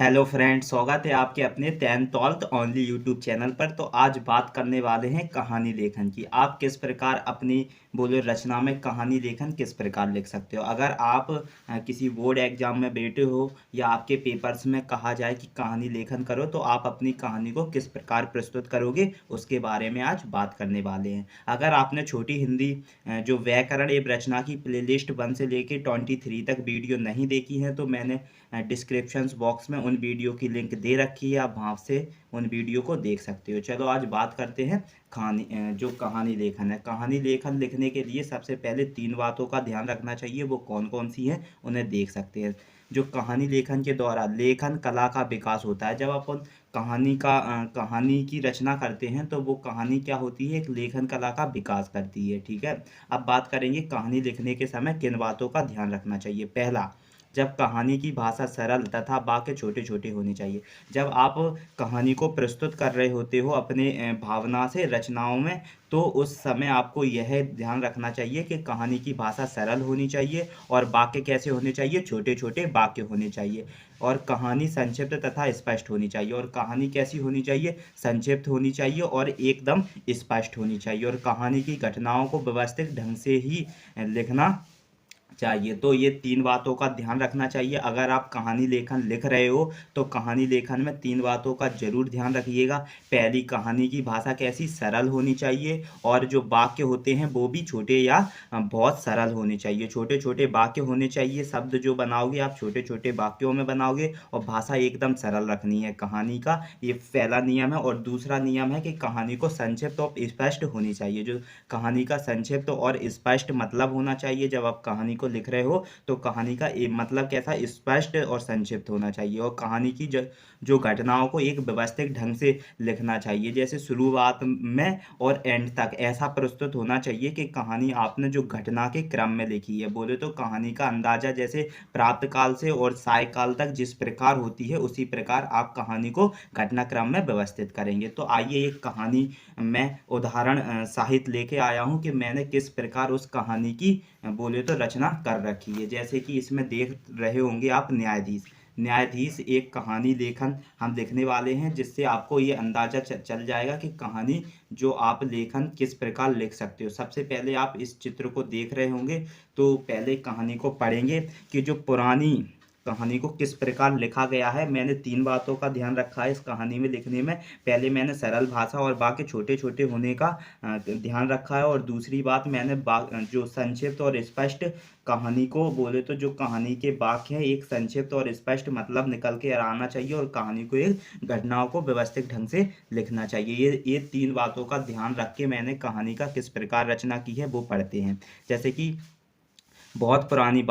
Hello friends, स्वागत है आपके अपने 10th ओनली यूट्यूब चैनल पर। तो आज बात करने वाले हैं कहानी लेखन की। आप किस प्रकार अपनी बोलो रचना में कहानी लेखन किस प्रकार लिख सकते हो। अगर आप किसी बोर्ड एग्जाम में बैठे हो या आपके पेपर्स में कहा जाए कि कहानी लेखन करो, तो आप अपनी कहानी को किस प्रकार प्रस्तुत करोगे उसके बारे में आज बात करने वाले हैं। अगर आपने छोटी हिंदी जो व्याकरण एवं रचना की प्लेलिस्ट 1 से लेके 23 तक वीडियो नहीं देखी है, तो मैंने डिस्क्रिप्शन बॉक्स में उन वीडियो की लिंक दे रखी है, आप वहाँ से उन वीडियो को देख सकते हो। चलो आज बात करते हैं जो कहानी लेखन है। कहानी लेखन लिखने के लिए सबसे पहले 3 बातों का ध्यान रखना चाहिए। वो कौन कौन सी हैं उन्हें देख सकते हैं। जो कहानी लेखन के दौरान लेखन कला का विकास होता है। जब अपन कहानी की रचना करते हैं तो वो कहानी क्या होती है, एक लेखन कला का विकास करती है। ठीक है, अब बात करेंगे कहानी लिखने के समय किन बातों का ध्यान रखना चाहिए। पहला, जब कहानी की भाषा सरल तथा वाक्य छोटे छोटे होने चाहिए। जब आप कहानी को प्रस्तुत कर रहे होते हो अपने भावना से रचनाओं में, तो उस समय आपको यह ध्यान रखना चाहिए कि कहानी की भाषा सरल होनी चाहिए और वाक्य कैसे होने चाहिए, छोटे छोटे वाक्य होने चाहिए। और कहानी संक्षिप्त तथा स्पष्ट होनी चाहिए। और कहानी कैसी होनी चाहिए, संक्षिप्त होनी चाहिए और एकदम स्पष्ट होनी चाहिए। और कहानी की घटनाओं को व्यवस्थित ढंग से ही लिखना चाहिए। तो ये 3 बातों का ध्यान रखना चाहिए। अगर आप कहानी लेखन लिख रहे हो तो कहानी लेखन में 3 बातों का जरूर ध्यान रखिएगा। पहली, कहानी की भाषा कैसी सरल होनी चाहिए और जो वाक्य होते हैं वो भी छोटे या बहुत सरल होने चाहिए। छोटे छोटे वाक्य होने चाहिए। शब्द जो बनाओगे आप छोटे छोटे वाक्यों में बनाओगे और भाषा एकदम सरल रखनी है कहानी का। ये पहला नियम है। और दूसरा नियम है कि कहानी को संक्षिप्त और स्पष्ट होनी चाहिए। जो कहानी का संक्षिप्त और स्पष्ट मतलब होना चाहिए। जब आप कहानी को लिख रहे हो तो कहानी का मतलब कैसा, स्पष्ट और संक्षिप्त होना चाहिए। और कहानी की जो घटनाओं को एक व्यवस्थित ढंग से लिखना चाहिए। जैसे शुरुआत में और एंड तक ऐसा प्रस्तुत होना चाहिए कि कहानी आपने जो घटना के क्रम में लिखी है। बोले तो कहानी का अंदाजा जैसे प्राप्त काल से और साय काल तक जिस प्रकार होती है, उसी प्रकार आप कहानी को घटनाक्रम में व्यवस्थित करेंगे। तो आइए एक कहानी मैं उदाहरण साहित्य लेके आया हूँ कि मैंने किस प्रकार उस कहानी की बोले तो रचना कर रखी है। जैसे कि इसमें देख रहे होंगे आप न्यायाधीश एक कहानी लेखन हम लिखने वाले हैं, जिससे आपको ये अंदाजा चल जाएगा कि कहानी जो आप लेखन किस प्रकार लिख सकते हो। सबसे पहले आप इस चित्र को देख रहे होंगे, तो पहले कहानी को पढ़ेंगे कि जो पुरानी कहानी को किस प्रकार लिखा गया है। मैंने 3 बातों का ध्यान रखा है इस कहानी में लिखने में। पहले मैंने सरल भाषा और वाक्य छोटे छोटे होने का ध्यान रखा है। और दूसरी बात, मैंने जो संक्षिप्त और स्पष्ट कहानी को बोले तो जो कहानी के वाक्य हैं एक संक्षिप्त और स्पष्ट मतलब निकल के आना चाहिए। और कहानी को एक घटनाओं को व्यवस्थित ढंग से लिखना चाहिए। ये 3 बातों का ध्यान रख के मैंने कहानी का किस प्रकार रचना की है वो पढ़ते हैं। जैसे कि बहुत पुरानी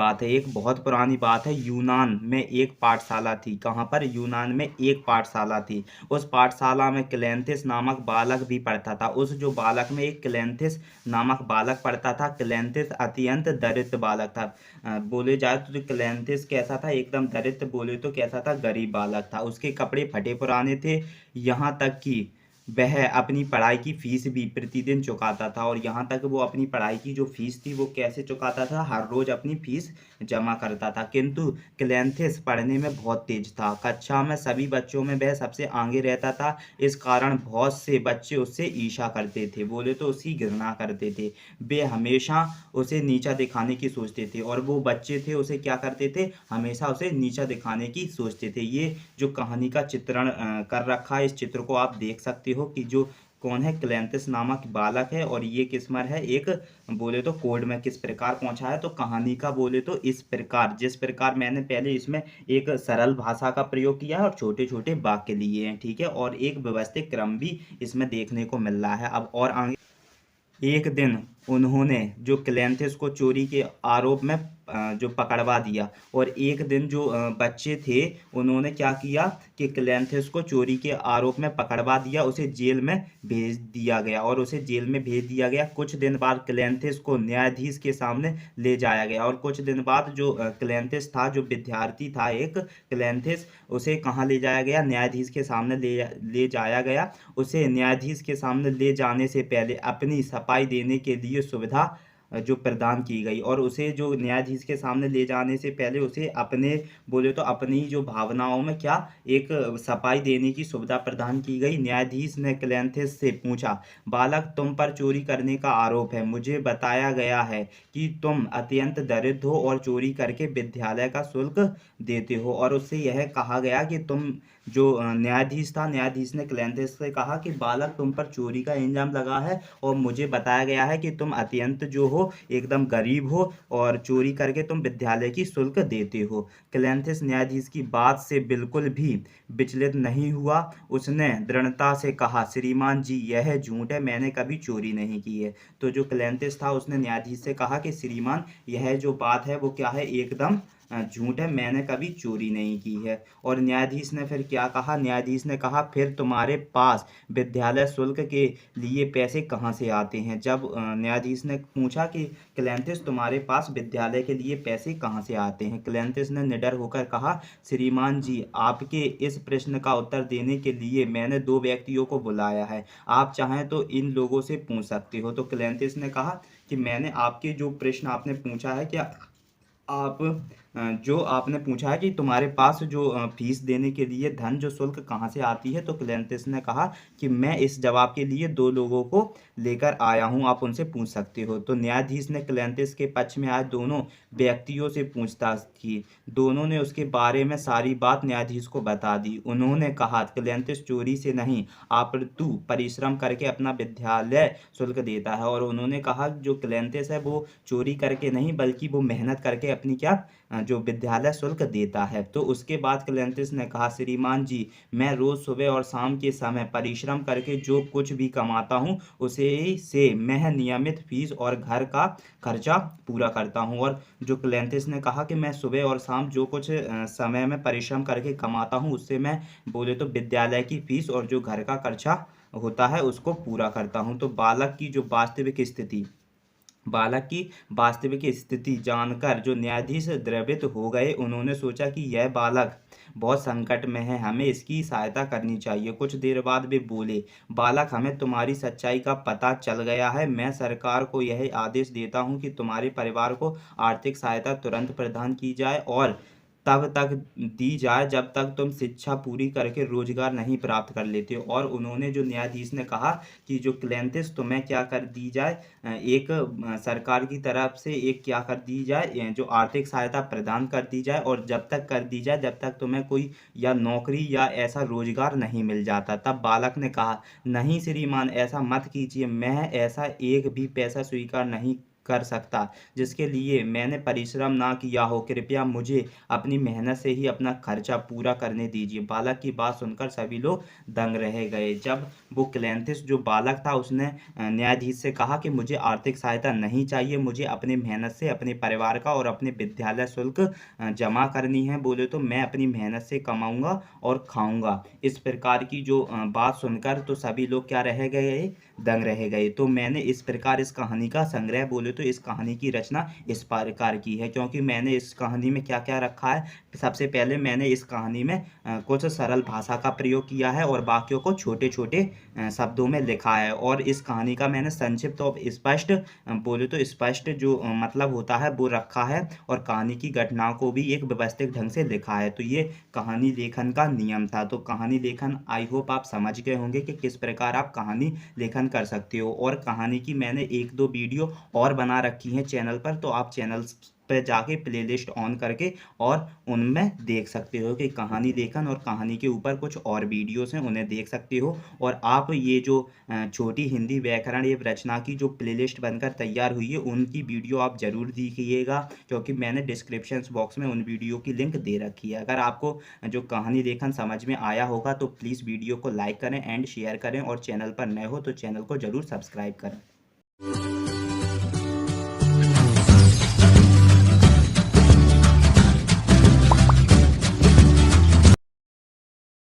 बात है, यूनान में एक पाठशाला थी। कहाँ पर, यूनान में एक पाठशाला थी। उस पाठशाला में क्लेंथिस नामक बालक भी पढ़ता था। उस जो बालक में एक क्लेंथिस नामक बालक पढ़ता था। क्लेंथिस अत्यंत दरिद्र बालक था। बोले जाए तो क्लेंथिस कैसा था, एकदम दरिद्र, बोले तो कैसा था, गरीब बालक था। उसके कपड़े फटे पुराने थे, यहाँ तक कि वह अपनी पढ़ाई की फीस भी प्रतिदिन चुकाता था। और यहाँ तक वो अपनी पढ़ाई की जो फीस थी वो कैसे चुकाता था, हर रोज अपनी फीस जमा करता था। किंतु क्लेंथिस पढ़ने में बहुत तेज था। कक्षा में सभी बच्चों में वह सबसे आगे रहता था। इस कारण बहुत से बच्चे उससे ईर्ष्या करते थे, बोले तो उसकी घृणा करते थे। वे हमेशा उसे नीचा दिखाने की सोचते थे। और वो बच्चे थे उसे क्या करते थे, हमेशा उसे नीचा दिखाने की सोचते थे। ये जो कहानी का चित्रण कर रखा है, इस चित्र को आप देख सकते हो कि जो कौन है, क्लेंथिस नामक बालक है। और ये किस्मर है, एक बोले तो कोड में किस प्रकार पहुंचा है। तो कहानी का बोले तो इस प्रकार, जिस प्रकार मैंने पहले इसमें एक सरल भाषा का प्रयोग किया है और छोटे छोटे वाक्य लिए हैं। ठीक है, और एक व्यवस्थित क्रम भी इसमें देखने को मिल रहा है। अब और आगे, एक दिन उन्होंने जो क्लेंथिस को चोरी के आरोप में जो पकड़वा दिया। और एक दिन जो बच्चे थे उन्होंने क्या किया कि क्लेंथिस को चोरी के आरोप में पकड़वा दिया, उसे जेल में भेज दिया गया। और उसे जेल में भेज दिया गया। कुछ दिन बाद क्लेंथिस को न्यायाधीश के सामने ले जाया गया। और कुछ दिन बाद जो क्लेंथिस था, जो विद्यार्थी था एक क्लेंथिस, उसे कहाँ ले जाया गया, न्यायाधीश के सामने ले जाया गया। उसे न्यायाधीश के सामने ले जाने से पहले अपनी सफाई देने के लिए सुविधा जो प्रदान की गई और उसे जो न्यायाधीश के सामने ले जाने से पहले उसे अपने बोले तो अपनी जो भावनाओं में क्या एक सफाई देने की सुविधा प्रदान की गई। न्यायाधीश ने क्लेमेंथिस से पूछा, बालक, तुम पर चोरी करने का आरोप है। मुझे बताया गया है कि तुम अत्यंत दरिद्र हो और चोरी करके विद्यालय का शुल्क देते हो। और उससे यह कहा गया कि तुम जो न्यायाधीश था, न्यायाधीश ने क्लेमेंथिस से कहा कि बालक, तुम पर चोरी का इल्जाम लगा है और मुझे बताया गया है कि तुम अत्यंत जो हो एकदम गरीब हो और चोरी करके तुम विद्यालय की शुल्क देते हो। क्लेमेंथिस न्यायाधीश की बात से बिल्कुल भी विचलित नहीं हुआ। उसने दृढ़ता से कहा, श्रीमान जी, यह झूठ है, मैंने कभी चोरी नहीं की है। तो जो क्लेमेंथिस था उसने न्यायाधीश से कहा कि श्रीमान, यह जो बात है वो क्या है, एकदम झूठ है, मैंने कभी चोरी नहीं की है। और न्यायाधीश ने फिर क्या कहा, न्यायाधीश ने कहा, फिर तुम्हारे पास विद्यालय शुल्क के लिए पैसे कहाँ से आते हैं। जब न्यायाधीश ने पूछा कि क्लेमेंथिस, तुम्हारे पास विद्यालय के लिए पैसे कहाँ से आते हैं, क्लेमेंथिस ने निडर होकर कहा, श्रीमान जी, आपके इस प्रश्न का उत्तर देने के लिए मैंने 2 व्यक्तियों को बुलाया है, आप चाहें तो इन लोगों से पूछ सकते हो। तो क्लेमेंथिस ने कहा कि मैंने आपके जो प्रश्न आपने पूछा है, क्या आप जो आपने पूछा है कि तुम्हारे पास जो फीस देने के लिए धन जो शुल्क कहाँ से आती है, तो क्लेमेंथिस ने कहा कि मैं इस जवाब के लिए 2 लोगों को लेकर आया हूँ, आप उनसे पूछ सकते हो। तो न्यायाधीश ने क्लेमेंथिस के पक्ष में आए दोनों व्यक्तियों से पूछताछ की। दोनों ने उसके बारे में सारी बात न्यायाधीश को बता दी। उन्होंने कहा, क्लेमेंथिस चोरी से नहीं अपितु परिश्रम करके अपना विद्यालय शुल्क देता है। और उन्होंने कहा जो क्लेमेंथिस है वो चोरी करके नहीं बल्कि वो मेहनत करके अपनी क्या जो विद्यालय शुल्क देता है। तो उसके बाद क्लेमेंथिस ने कहा, श्रीमान जी, मैं रोज सुबह और शाम के समय परिश्रम करके जो कुछ भी कमाता हूँ उसे से मैं नियमित फीस और घर का खर्चा पूरा करता हूँ। और जो क्लेमेंथिस ने कहा कि मैं सुबह और शाम जो कुछ समय में परिश्रम करके कमाता हूँ उससे मैं बोले तो विद्यालय की फीस और जो घर का खर्चा होता है उसको पूरा करता हूँ। तो बालक की वास्तविक स्थिति जानकर जो न्यायाधीश द्रवित हो गए। उन्होंने सोचा कि यह बालक बहुत संकट में है, हमें इसकी सहायता करनी चाहिए। कुछ देर बाद वे बोले, बालक, हमें तुम्हारी सच्चाई का पता चल गया है। मैं सरकार को यह आदेश देता हूँ कि तुम्हारे परिवार को आर्थिक सहायता तुरंत प्रदान की जाए और तब तक दी जाए जब तक तुम शिक्षा पूरी करके रोजगार नहीं प्राप्त कर लेते हो। और उन्होंने जो न्यायाधीश ने कहा कि जो क्लेमेंथिस, तुम्हें क्या कर दी जाए, एक सरकार की तरफ से एक क्या कर दी जाए, जो आर्थिक सहायता प्रदान कर दी जाए और जब तक कर दी जाए जब तक तुम्हें कोई या नौकरी या ऐसा रोजगार नहीं मिल जाता। तब बालक ने कहा, नहीं श्रीमान, ऐसा मत कीजिए, मैं ऐसा एक भी पैसा स्वीकार नहीं कर सकता जिसके लिए मैंने परिश्रम ना किया हो। कृपया मुझे अपनी मेहनत से ही अपना खर्चा पूरा करने दीजिए। बालक की बात सुनकर सभी लोग दंग रह गए। जब वो क्लेमेंथिस जो बालक था उसने न्यायाधीश से कहा कि मुझे आर्थिक सहायता नहीं चाहिए, मुझे अपनी मेहनत से अपने परिवार का और अपने विद्यालय शुल्क जमा करनी है, बोले तो मैं अपनी मेहनत से कमाऊंगा और खाऊंगा। इस प्रकार की जो बात सुनकर तो सभी लोग क्या रह गए, दंग रह गए। तो मैंने इस प्रकार इस कहानी का संग्रह बोले तो इस कहानी की रचना इस प्रकार की है, क्योंकि मैंने इस कहानी में क्या क्या रखा है। सबसे पहले मैंने इस कहानी में कुछ सरल भाषा का प्रयोग किया है और वाक्यों को छोटे छोटे शब्दों में लिखा है। और इस कहानी का मैंने संक्षिप्त और स्पष्ट बोले तो स्पष्ट जो मतलब होता है वो रखा है और कहानी की घटनाओं को भी एक व्यवस्थित ढंग से लिखा है। तो ये कहानी लेखन का नियम था। तो कहानी लेखन आई होप आप समझ गए होंगे कि किस प्रकार आप कहानी लेखन कर सकते हो। और कहानी की मैंने 1-2 वीडियो और बना रखी हैं चैनल पर, तो आप चैनल पे जाके प्लेलिस्ट ऑन करके और उनमें देख सकते हो कि कहानी लेखन और कहानी के ऊपर कुछ और वीडियोस हैं, उन्हें देख सकते हो। और आप ये जो छोटी हिंदी व्याकरण ये रचना की जो प्लेलिस्ट बनकर तैयार हुई है उनकी वीडियो आप ज़रूर देखिएगा, क्योंकि मैंने डिस्क्रिप्शन बॉक्स में उन वीडियो की लिंक दे रखी है। अगर आपको जो कहानी लेखन समझ में आया होगा तो प्लीज़ वीडियो को लाइक करें एंड शेयर करें और चैनल पर नए हो तो चैनल को ज़रूर सब्सक्राइब करें।